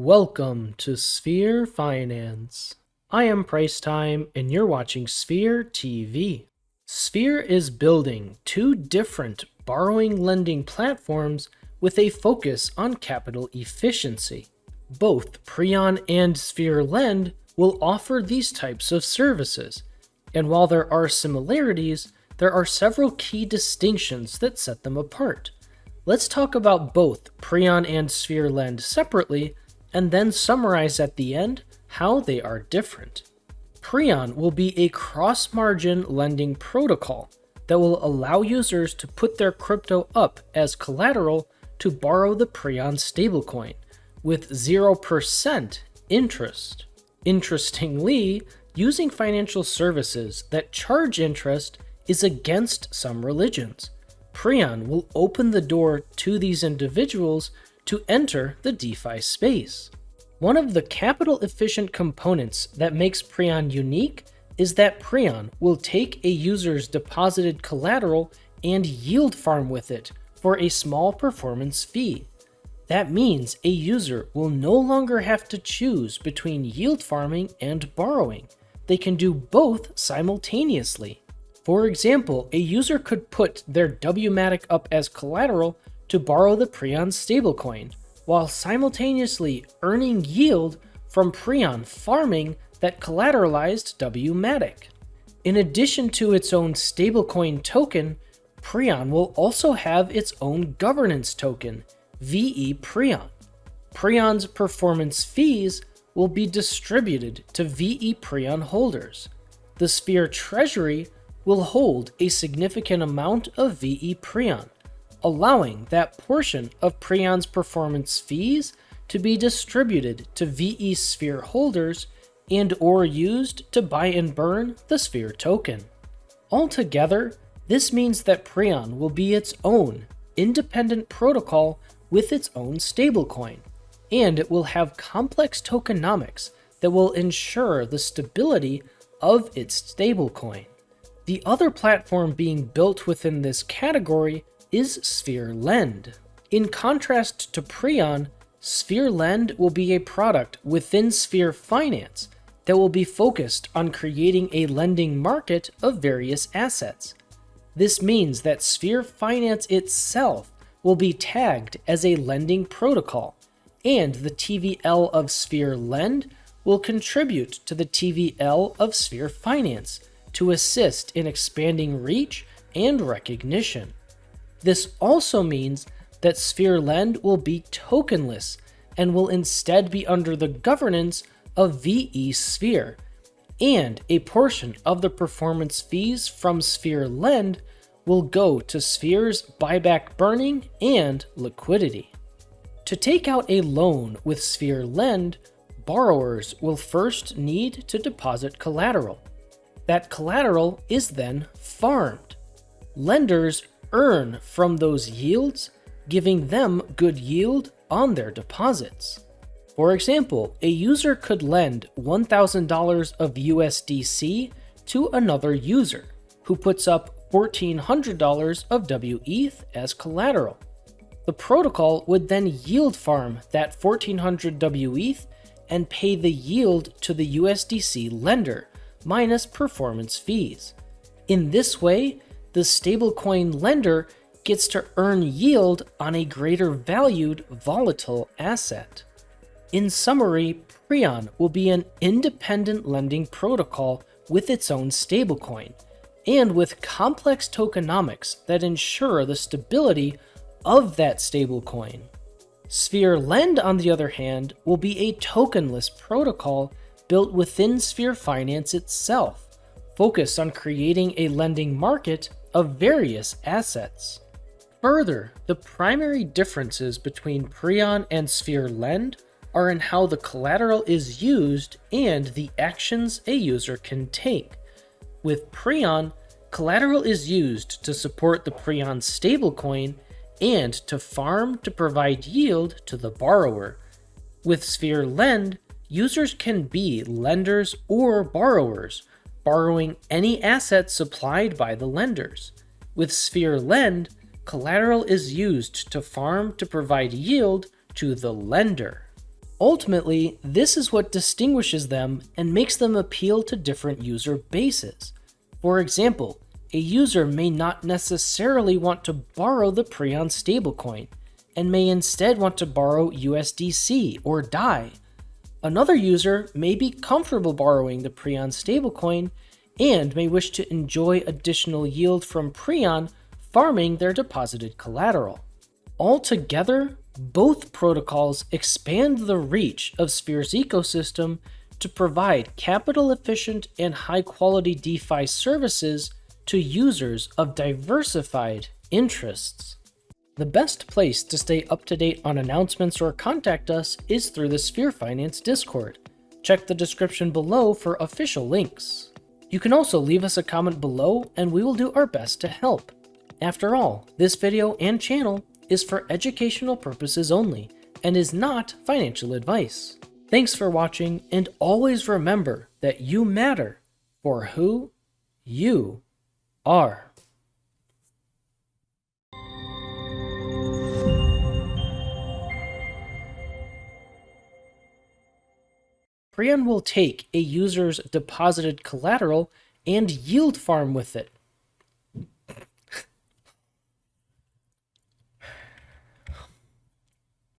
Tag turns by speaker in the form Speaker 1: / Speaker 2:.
Speaker 1: Welcome to Sphere Finance. I am Pricetime and you're watching Sphere TV. Sphere is building two different borrowing lending platforms with a focus on capital efficiency. Both Preon and SphereLend will offer these types of services, and while there are similarities, there are several key distinctions that set them apart. Let's talk about both Preon and SphereLend separately, and then summarize at the end how they are different. Prion will be a cross-margin lending protocol that will allow users to put their crypto up as collateral to borrow the Prion stablecoin with 0% interest. Interestingly, using financial services that charge interest is against some religions. Prion will open the door to these individuals to enter the DeFi space. One of the capital-efficient components that makes Prion unique is that Prion will take a user's deposited collateral and yield farm with it for a small performance fee. That means a user will no longer have to choose between yield farming and borrowing. They can do both simultaneously. For example, a user could put their WMATIC up as collateral to borrow the Prion stablecoin, while simultaneously earning yield from Prion farming that collateralized WMATIC. In addition to its own stablecoin token, Prion will also have its own governance token, VE Prion. Prion's performance fees will be distributed to VE Prion holders. The Sphere Treasury will hold a significant amount of VE Prion, allowing that portion of Prion's performance fees to be distributed to VE Sphere holders and or used to buy and burn the Sphere token. Altogether, this means that Prion will be its own independent protocol with its own stablecoin, and it will have complex tokenomics that will ensure the stability of its stablecoin. The other platform being built within this category is SphereLend. In contrast to Prion, SphereLend will be a product within Sphere Finance that will be focused on creating a lending market of various assets. This means that Sphere Finance itself will be tagged as a lending protocol, and the TVL of SphereLend will contribute to the TVL of Sphere Finance to assist in expanding reach and recognition. This also means that SphereLend will be tokenless and will instead be under the governance of VE Sphere, and a portion of the performance fees from SphereLend will go to Sphere's buyback burning and liquidity. To take out a loan with SphereLend, borrowers will first need to deposit collateral. That collateral is then farmed. Lenders earn from those yields, giving them good yield on their deposits. For example, a user could lend $1,000 of USDC to another user, who puts up $1,400 of WETH as collateral. The protocol would then yield farm that 1,400 WETH and pay the yield to the USDC lender, minus performance fees. In this way, the stablecoin lender gets to earn yield on a greater valued volatile asset. In summary, Prion will be an independent lending protocol with its own stablecoin, and with complex tokenomics that ensure the stability of that stablecoin. SphereLend, on the other hand, will be a tokenless protocol built within Sphere Finance itself, focused on creating a lending market of various assets. Further, the primary differences between Prion and SphereLend are in how the collateral is used and the actions a user can take. With Prion, collateral is used to support the Prion stablecoin and to farm to provide yield to the borrower. With SphereLend, users can be lenders or borrowers, borrowing any asset supplied by the lenders. With SphereLend, collateral is used to farm to provide yield to the lender. Ultimately, this is what distinguishes them and makes them appeal to different user bases. For example, a user may not necessarily want to borrow the Prion stablecoin, and may instead want to borrow USDC or DAI. Another user may be comfortable borrowing the Prion stablecoin and may wish to enjoy additional yield from Prion farming their deposited collateral. Altogether, both protocols expand the reach of Sphere's ecosystem to provide capital-efficient and high-quality DeFi services to users of diversified interests. The best place to stay up to date on announcements or contact us is through the Sphere Finance Discord. Check the description below for official links. You can also leave us a comment below and we will do our best to help. After all, this video and channel is for educational purposes only and is not financial advice. Thanks for watching, and always remember that you matter for who you are. Prion will take a user's deposited collateral and yield farm with it.